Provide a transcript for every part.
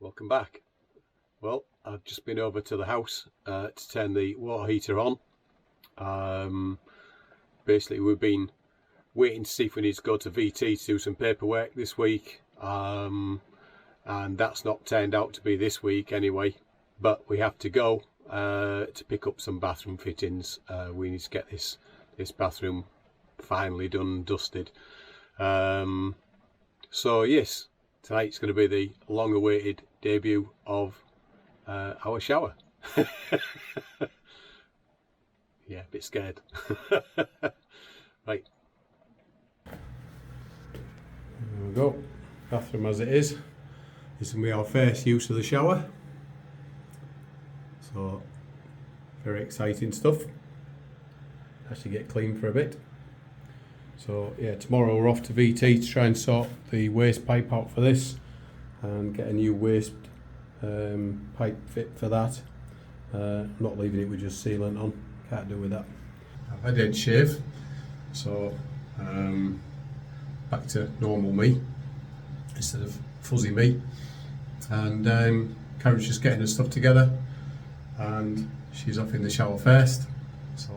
Welcome back. Well, I've just been over to the house to turn the water heater on. Basically, we've been waiting to see if we need to go to VT to do some paperwork this week, and that's not turned out to be this week anyway, but we have to go to pick up some bathroom fittings. We need to get this bathroom finally done and dusted. So yes, tonight's going to be the long awaited debut of our shower. Yeah, a bit scared. Right, there we go. Bathroom as it is. This will be our first use of the shower, so very exciting stuff. Actually get clean for a bit. So yeah, tomorrow we're off to VT to try and sort the waste pipe out for this and get a new waste pipe fit for that. I'm not leaving it with just sealant on, can't do with that. I've had head shave, so back to normal me instead of fuzzy me. And Karen's just getting her stuff together and she's off in the shower first, so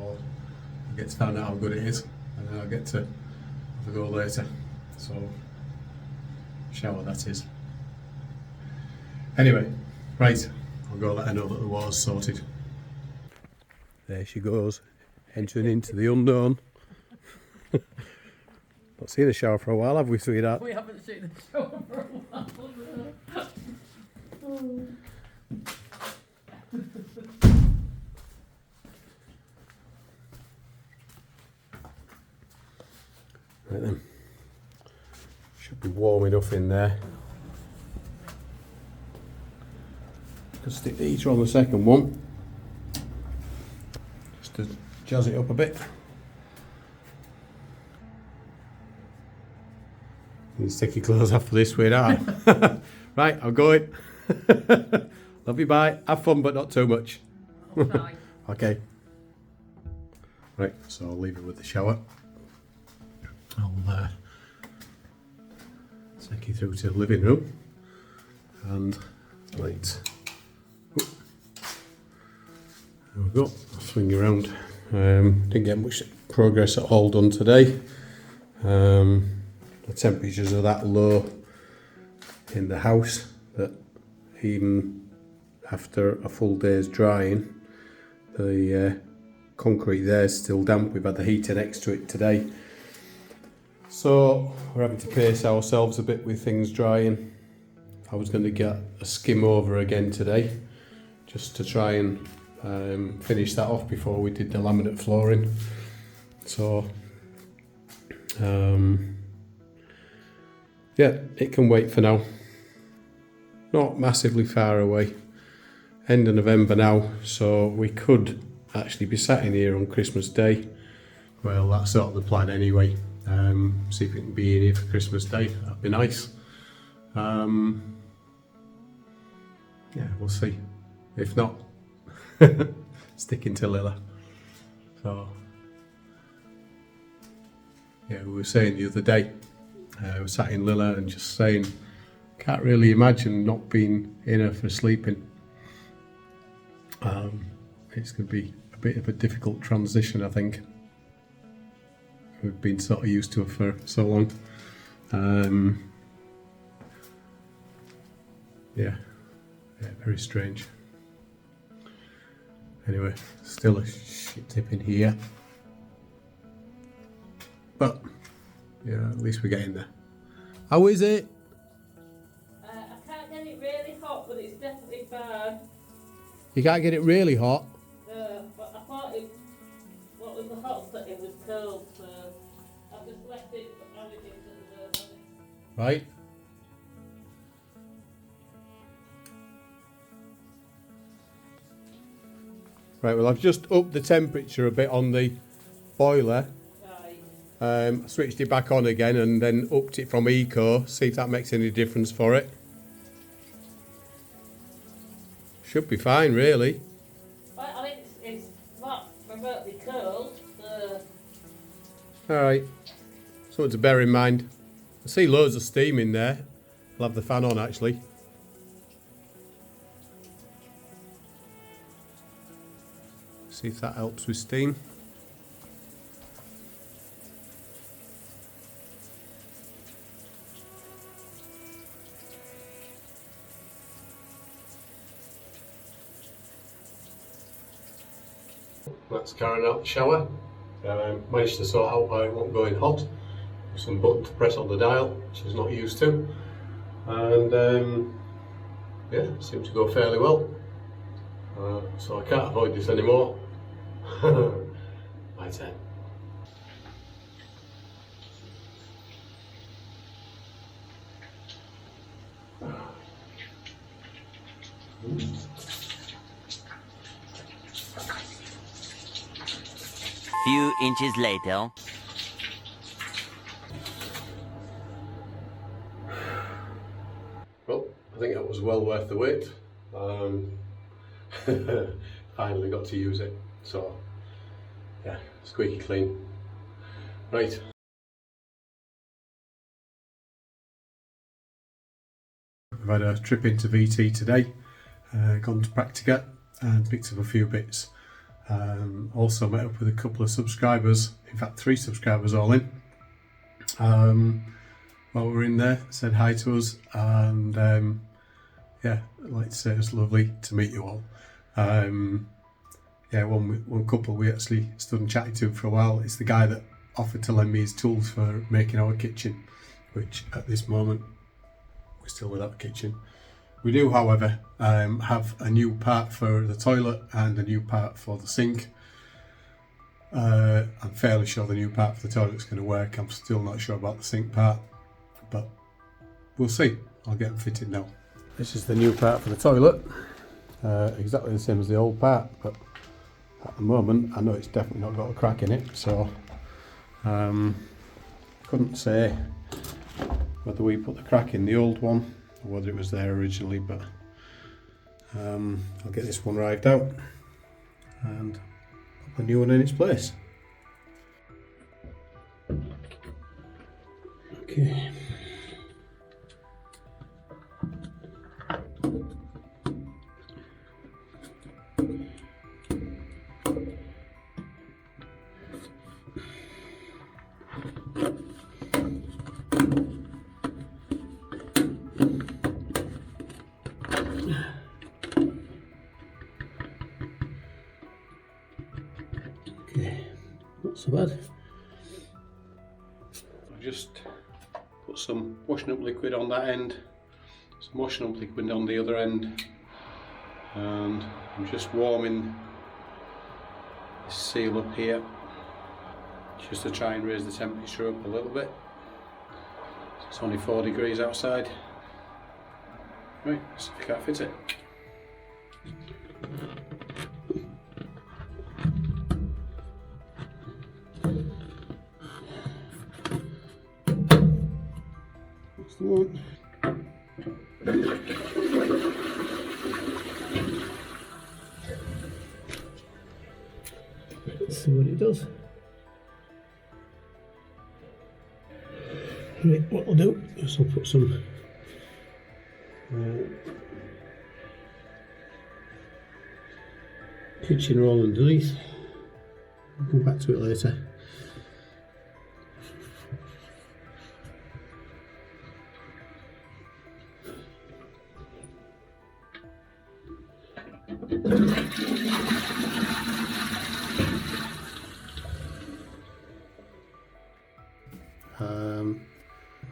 I get to find out how good it is and then I'll get to have a go later. So shower that is. Anyway, right, I'll go let her know that the water's sorted. There she goes, entering into the unknown. Not seen a shower for a while, have we, sweetheart? We haven't seen a shower for a while. Right then, should be warm enough in there. Could stick the heater on the second one, just to jazz it up a bit. You need to take your clothes off for this, sweetheart. Right, I'm going. Love you, bye. Have fun, but not too much. Okay. Right, so I'll leave it with the shower. I'll take you through to the living room and right. There we go. I'll swing you around. Didn't get much progress at all done today. The temperatures are that low in the house that even after a full day's drying, the concrete there is still damp. We've had the heater next to it today, so we're having to pace ourselves a bit with things drying. I was going to get a skim over again today just to try and finish that off before we did the laminate flooring. So yeah, it can wait for now. Not massively far away. End of November now, so we could actually be sat in here on Christmas Day. Well, that's sort of the plan anyway. See if we can be in here for Christmas Day. That'd be nice. Yeah, we'll see. If not, sticking to Lilla. So yeah, we were saying the other day, we sat in Lilla and just saying, can't really imagine not being in her for sleeping. It's going to be a bit of a difficult transition, I think. We've been sort of used to her for so long. Yeah, very strange. Anyway, still a shit tip in here. But, yeah, at least we're getting there. How is it? I can't get it really hot, but it's definitely fine. You can't get it really hot? No, but I thought what was the hot that it was cold, so I've just left it how it is and Right. Right, well I've just upped the temperature a bit on the boiler. Switched it back on again and then upped it from Eco, see if that makes any difference for it. Should be fine, really. Well, I mean, it's not remotely cold, so... Alright, something to bear in mind. I see loads of steam in there. I'll have the fan on actually. See if that helps with steam. That's Karen out the shower. Managed to sort out why it won't go in hot. Some button to press on the dial, which she's not used to. And yeah, seems to go fairly well. So I can't avoid this anymore. My turn. Few inches later. Well, I think that was well worth the wait. Finally got to use it, so yeah, squeaky clean. Right. I've had a trip into VT today, gone to Practica and picked up a few bits. Also met up with a couple of subscribers, in fact 3 subscribers all in. While we were in there, said hi to us, and yeah, I'd like to say it was lovely to meet you all. Yeah, one couple we actually stood and chatted to for a while. It's the guy that offered to lend me his tools for making our kitchen, which at this moment we're still without a kitchen. We do, however, have a new part for the toilet and a new part for the sink. I'm fairly sure the new part for the toilet's going to work. I'm still not sure about the sink part, but we'll see. I'll get them fitted now. This is the new part for the toilet. Exactly the same as the old part, but at the moment I know it's definitely not got a crack in it, so couldn't say whether we put the crack in the old one or whether it was there originally, but I'll get this one rived out and put the new one in its place. Okay. Okay, not so bad. I've just put some washing up liquid on that end, some washing up liquid on the other end, and I'm just warming this seal up here just to try and raise the temperature up a little bit. It's only 4 degrees outside. Right, let's see if I can't fit it. That's the one. Let's see what it does. Right, what I'll do is I'll put some kitchen roll underneath. I'll come back to it later.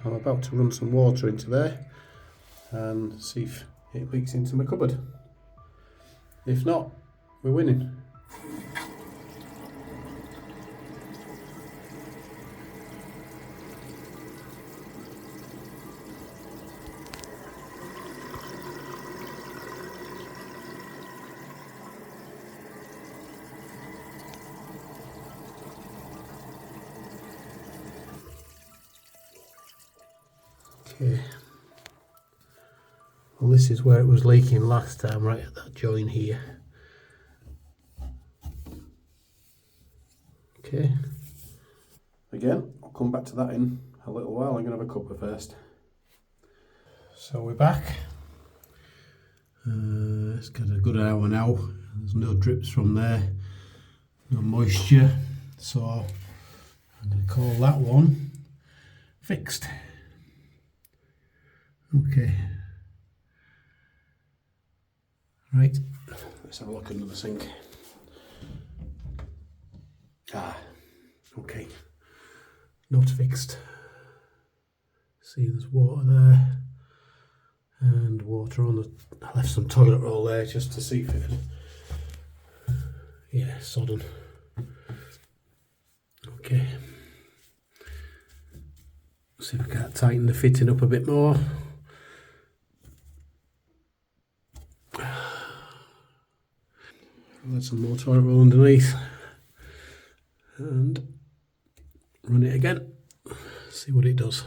I'm about to run some water into there and see if it leaks into my cupboard. If not, we're winning. Okay. Well, this is where it was leaking last time, right at that joint here. Okay. Again, I'll come back to that in a little while. I'm going to have a cuppa first. So we're back. It's got a good hour now. There's no drips from there. no moisture, so I'm going to call that one fixed. Okay, right, let's have a look under the sink. Okay, not fixed. See, there's water there and water on the, I left some toilet roll there just to see if it had, yeah, sodden. Okay, see if I can't tighten the fitting up a bit more. I'll add some more toilet roll underneath and run it again, see what it does.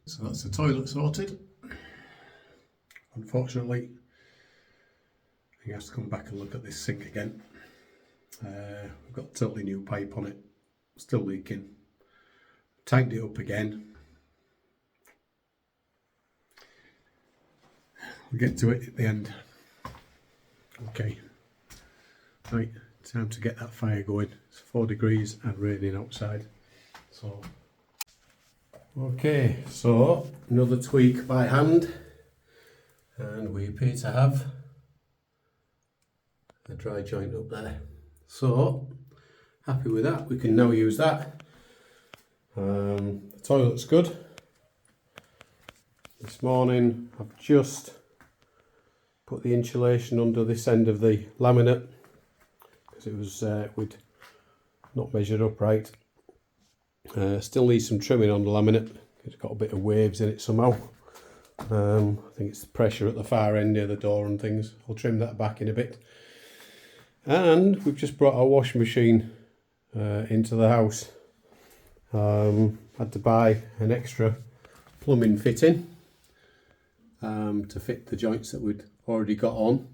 So that's the toilet sorted. Unfortunately, I have to come back and look at this sink again. We've got a totally new pipe on it, still leaking. Tightened it up again. We'll get to it at the end. Okay, right, time to get that fire going. It's 4 degrees and raining outside. So, okay, so another tweak by hand, and we appear to have a dry joint up there. So, happy with that. We can now use that. The toilet's good. This morning I've just put the insulation under this end of the laminate because it was we'd not measured up right. Still needs some trimming on the laminate. It's got a bit of waves in it somehow. I think it's the pressure at the far end near the door and things. I'll trim that back in a bit. And we've just brought our washing machine into the house. Had to buy an extra plumbing fitting to fit the joints that we'd already got on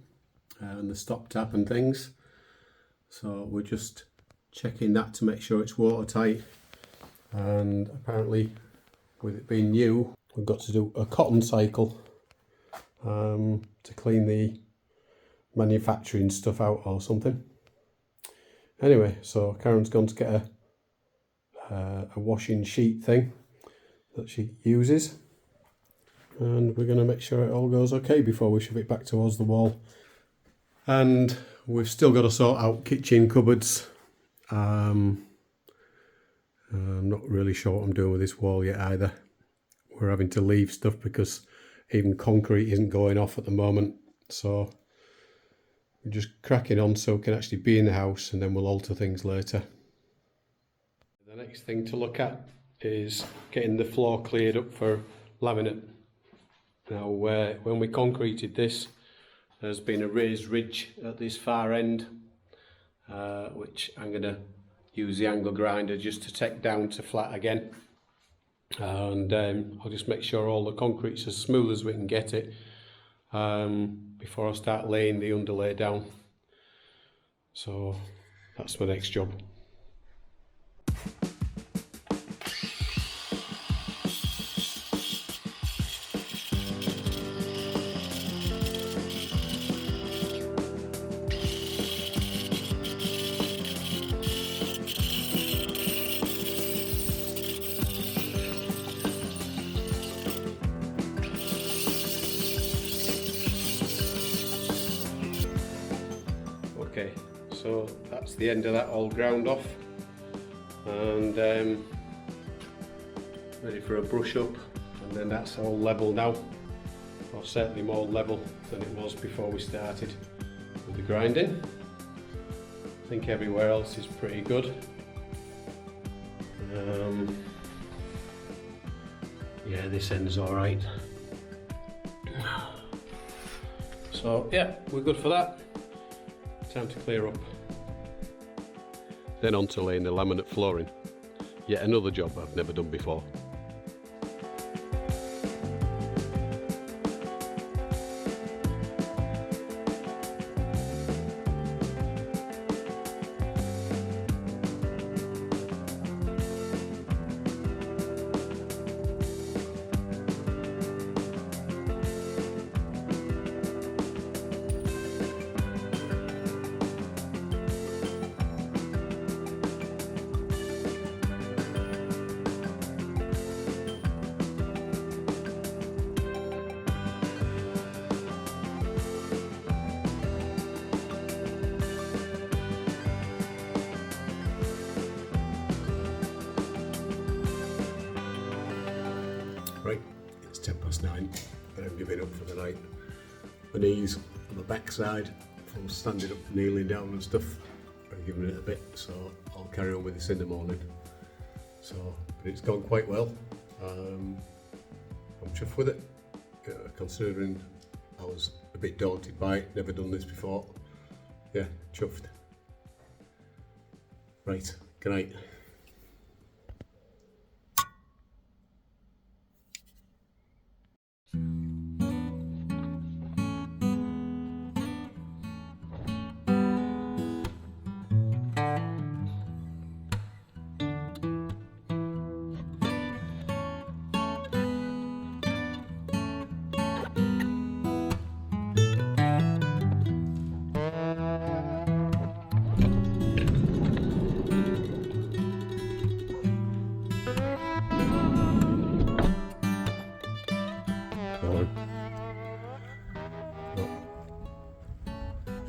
and the stop tap and things. So we're just checking that to make sure it's watertight. And apparently, with it being new, we've got to do a cotton cycle to clean the manufacturing stuff out or something. Anyway, so Karen's gone to get a washing sheet thing that she uses, and we're going to make sure it all goes okay before we shove it back towards the wall. And we've still got to sort out kitchen cupboards. I'm not really sure what I'm doing with this wall yet either. We're having to leave stuff because even concrete isn't going off at the moment, so we're just cracking on so we can actually be in the house, and then we'll alter things later. The next thing to look at is getting the floor cleared up for laminate. Now when we concreted this, there's been a raised ridge at this far end, which I'm going to use the angle grinder just to take down to flat again. And I'll just make sure all the concrete's as smooth as we can get it before I start laying the underlay down. So that's my next job. Okay, so that's the end of that all ground off, and ready for a brush up, and then that's all level now, or certainly more level than it was before we started with the grinding. I think everywhere else is pretty good. Yeah, this end's alright. So yeah, we're good for that. Time to clear up. Then on to laying the laminate flooring. Yet another job I've never done before. Right, it's 9:10 and I'm giving up for the night. My knees on the back side from standing up, kneeling down and stuff, I'm giving it a bit, so I'll carry on with this in the morning. So, but it's gone quite well. I'm chuffed with it, considering I was a bit daunted by it, never done this before. Yeah, chuffed. Right, good night.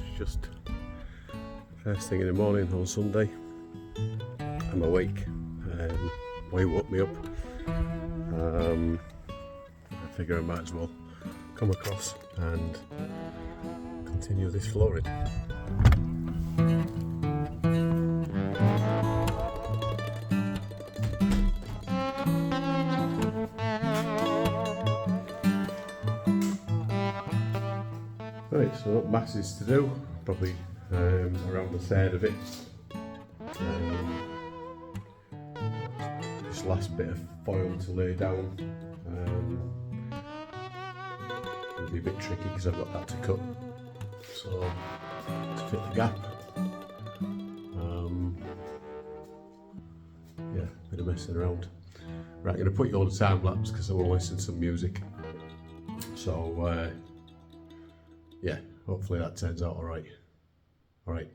It's just first thing in the morning on Sunday. I'm awake. Why woke me up? I figure I might as well come across and continue this flooring. Right, so not masses to do, probably around the third of it. This last bit of foil to lay down will be a bit tricky because I've got that to cut. So to fit the gap, yeah, a bit of messing around. Right, I'm going to put you on a time lapse because I want to listen to some music. So yeah, hopefully that turns out alright. Alright.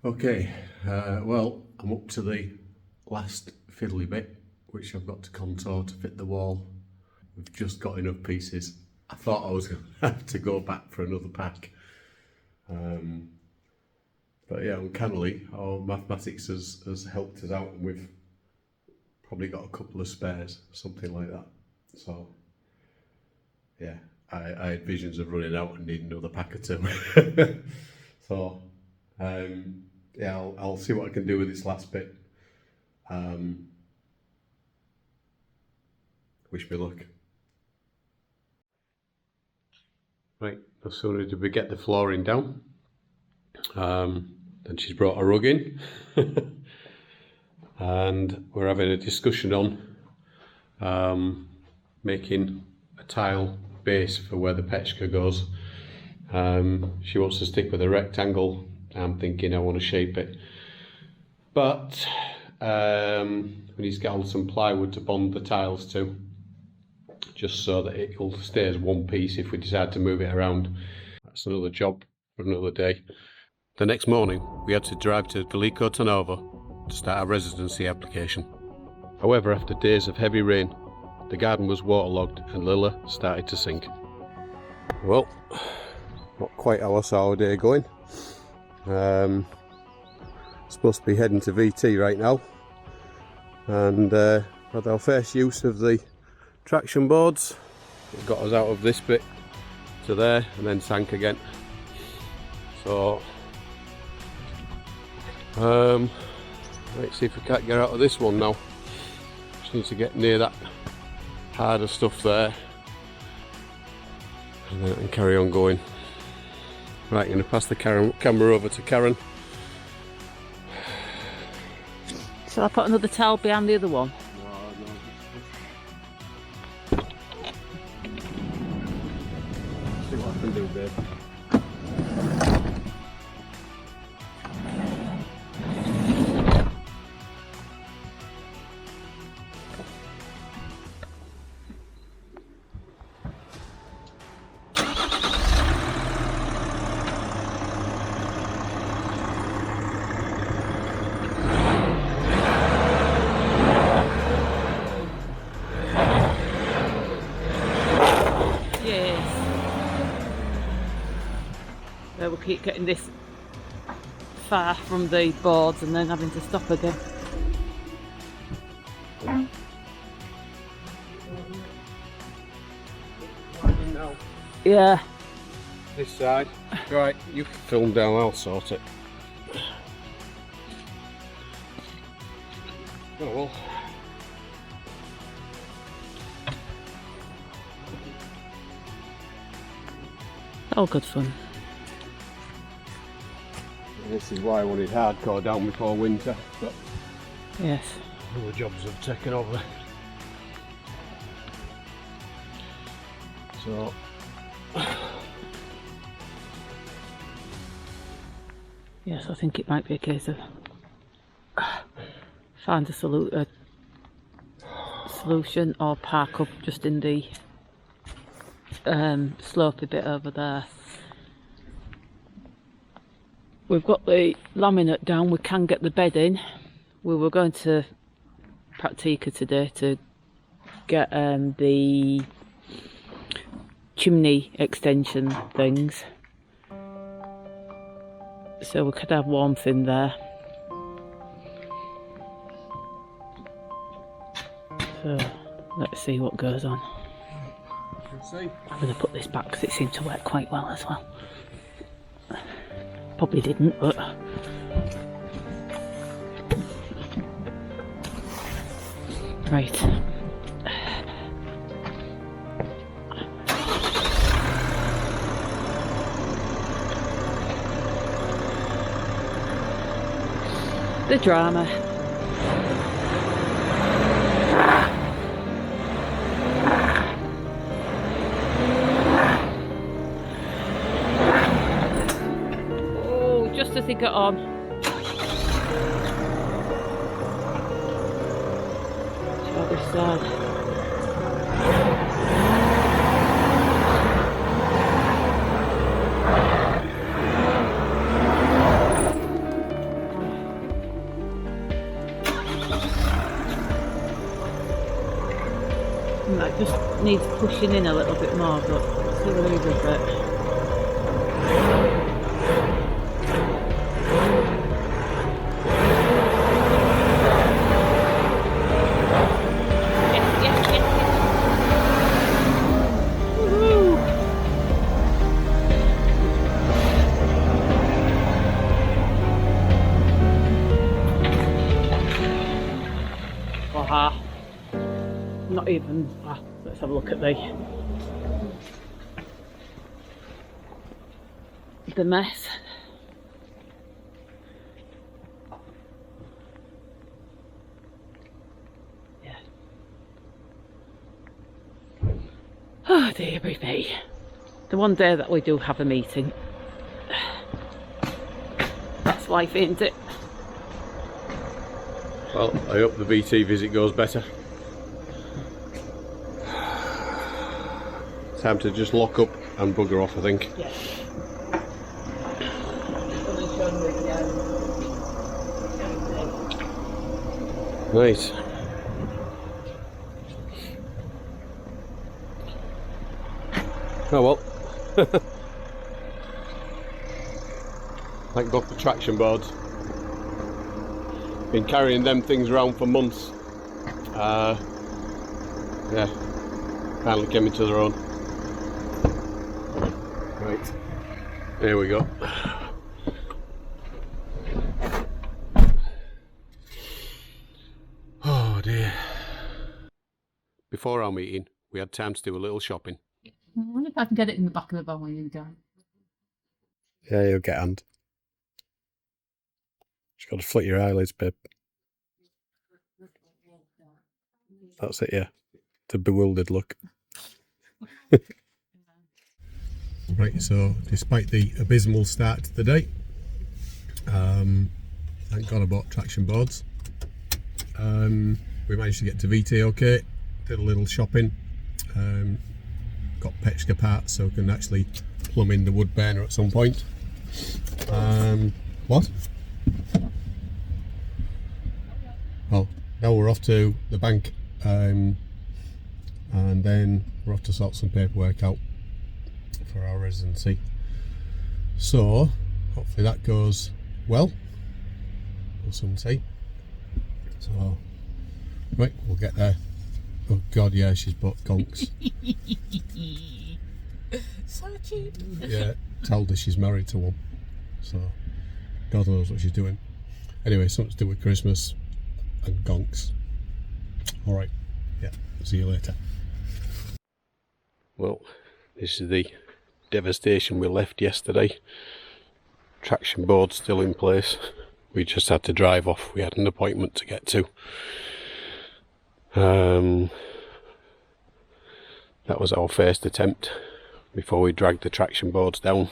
Okay, well, I'm up to the last fiddly bit, which I've got to contour to fit the wall. We've just got enough pieces. I thought I was going to have to go back for another pack. But yeah, uncannily, our mathematics has helped us out, and we've probably got a couple of spares, something like that. So, yeah, I had visions of running out and needing another pack or two. So, yeah, I'll see what I can do with this last bit. Wish me luck. Right, no sooner did we get the flooring down, then she's brought a rug in, and we're having a discussion on making a tile base for where the petchka goes. She wants to stick with a rectangle. I'm thinking I want to shape it, but we need to get some plywood to bond the tiles to, just so that it will stay as one piece if we decide to move it around. That's another job for another day. The next morning we had to drive to Veliko Ternovo to start our residency application. However, after days of heavy rain, the garden was waterlogged and Lilla started to sink. Well, not quite how I saw our day going. Supposed to be heading to VT right now, and had our first use of the traction boards. It got us out of this bit to there and then sank again. So Right, see if we can't get out of this one now. Just need to get near that harder stuff there. And then I can carry on going. Right, I'm going to pass the camera over to Karen. Shall I put another towel behind the other one? No. See what I can do, babe. We'll keep getting this far from the boards and then having to stop again. Yeah. This side. Right, you film down, I'll sort it. Oh well. All good fun. This is why I wanted hardcore down before winter, but yes, other jobs have taken over. So yes, I think it might be a case of find a solution or park up just in the slopey bit over there. We've got the laminate down, we can get the bed in. We were going to Praktika today to get the chimney extension things, so we could have warmth in there. So let's see what goes on. I'm going to put this back because it seemed to work quite well as well. Probably didn't, but right. The drama. Just as he got on. Try this side. That just needs pushing in a little bit more, but see what he does it. Not even. Let's have a look at the mess. Yeah. Oh dear me. The one day that we do have a meeting. That's life, ain't it? Well, I hope the BT visit goes better. Time to just lock up and bugger off, I think. Yeah. Nice. Oh well. Thank God for traction boards. Been carrying them things around for months. Yeah, finally came into their own. Right, here we go. dear. Before our meeting, we had time to do a little shopping. I wonder if I can get it in the back of the van when you go. Yeah, you'll get hand. Just got to flick your eyelids, babe. That's it, yeah. The bewildered look. Right, so despite the abysmal start to the day, thank God I bought traction boards. We managed to get to VT okay, did a little shopping, got Petchka parts so we can actually plumb in the wood burner at some point. What? Well, now we're off to the bank, and then we're off to sort some paperwork out for our residency. So hopefully that goes well. We'll soon see. So right, we'll get there. Oh God, yeah, she's bought conks. So cheap. Yeah, told her she's married to one. So God knows what she's doing. Anyway, something to do with Christmas and gonks. Alright, yeah, see you later. Well, this is the devastation we left yesterday. Traction board still in place. We just had to drive off. We had an appointment to get to. That was our first attempt before we dragged the traction boards down.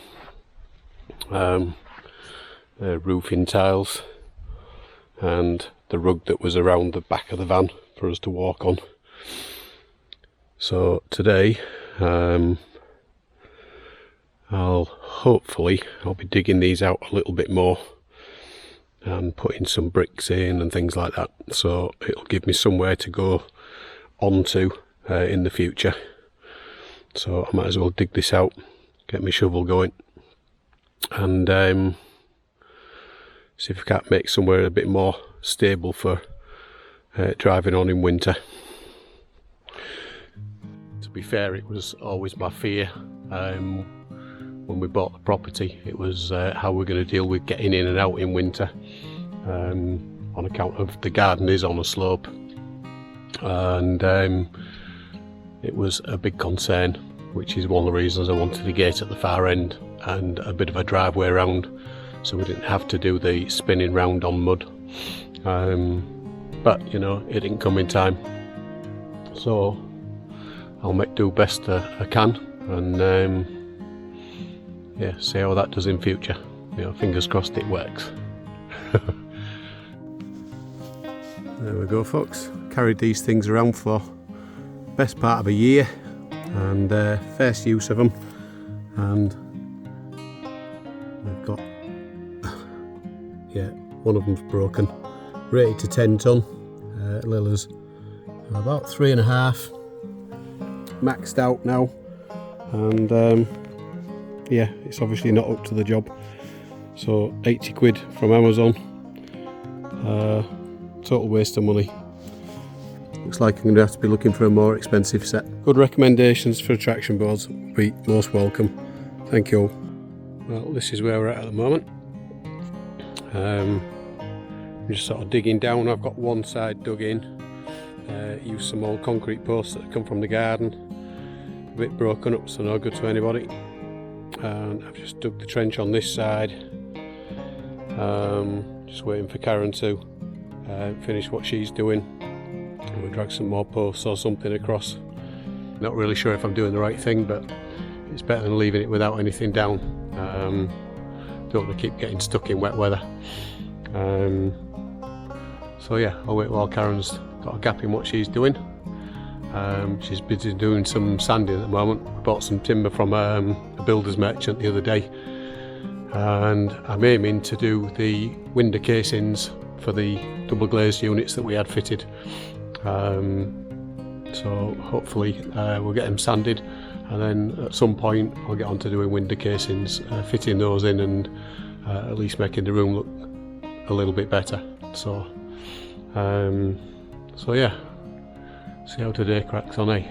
Roofing tiles and the rug that was around the back of the van for us to walk on. So today I'll be digging these out a little bit more and putting some bricks in and things like that, so it'll give me somewhere to go onto in the future. So I might as well dig this out, get my shovel going, and see if I can't make somewhere a bit more stable for driving on in winter. To be fair, it was always my fear when we bought the property. It was how we're going to deal with getting in and out in winter, on account of the garden is on a slope, and it was a big concern, which is one of the reasons I wanted a gate at the far end and a bit of a driveway around, so we didn't have to do the spinning round on mud. But you know, it didn't come in time, so I'll make do best I can, and yeah, see how that does in future. You know, fingers crossed it works. There we go, folks. Carried these things around for best part of a year, and first use of them, and we've got yeah, one of them's broken, rated to 10 ton. Lilla's about 3.5, maxed out now, and yeah, it's obviously not up to the job. So 80 quid from Amazon, total waste of money. Looks like I'm going to have to be looking for a more expensive set. Good recommendations for traction boards would be most welcome. Thank you all. Well, this is where we're at the moment. I'm just sort of digging down. I've got one side dug in, used some old concrete posts that come from the garden, a bit broken up, so no good to anybody. And I've just dug the trench on this side, just waiting for Karen to finish what she's doing. We'll drag some more posts or something across. Not really sure if I'm doing the right thing, but it's better than leaving it without anything down. Don't want to keep getting stuck in wet weather. So yeah, I'll wait while Karen's got a gap in what she's doing. She's busy doing some sanding at the moment. We bought some timber from a builder's merchant the other day, and I'm aiming to do the window casings for the double glazed units that we had fitted. So hopefully we'll get them sanded, and then at some point I'll get on to doing window casings, fitting those in, and at least making the room look a little bit better. So yeah, see how today cracks on, eh?